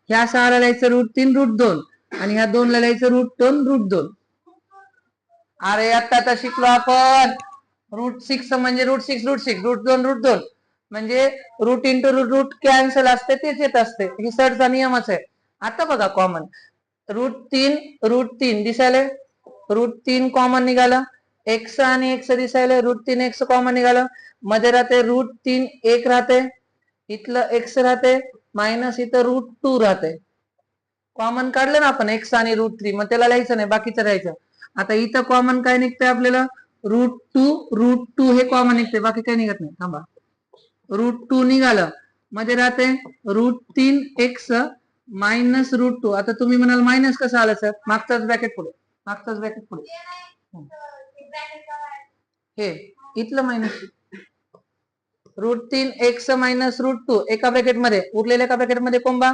ह्या 6 ला लिहायचं √3 √2 आणि ह्या 2 ला लिहायचं √2 √2. अरे आता शिकलो आपण √6 म्हणजे √6 √6 √2 म्हणजे रूट इंटू रूट कॅन्सल असते तेच येत असते. ही सर्टचा नियमच आहे. आता बघा कॉमन √3 दिसायला √3 कॉमन निघालं. एक्स आणि एक्स दिसायला √3x कॉमन निघालं. मध्ये राहते √3 1 राहते. इथलं एक्स राहते मायनस इथं √2 राहते. कॉमन काढलं ना आपण एक्स आणि √3 मग त्याला लिहायचं नाही बाकीचं लिहायचं. आता इथं कॉमन काय निघतंय आपल्याला √2 हे कॉमन निघते बाकी काही निघत नाही. थांबा √2 निघालं. मध्ये राहते √3x मायनस √2. आता तुम्ही म्हणाल मायनस कसं आलं सर मागचाच ब्रॅकेट पुढे हे इथलं मायनस √3x मायनस √2 एका ब्रॅकेट मध्ये उरलेल्या एका ब्रॅकेट मध्ये कोंबा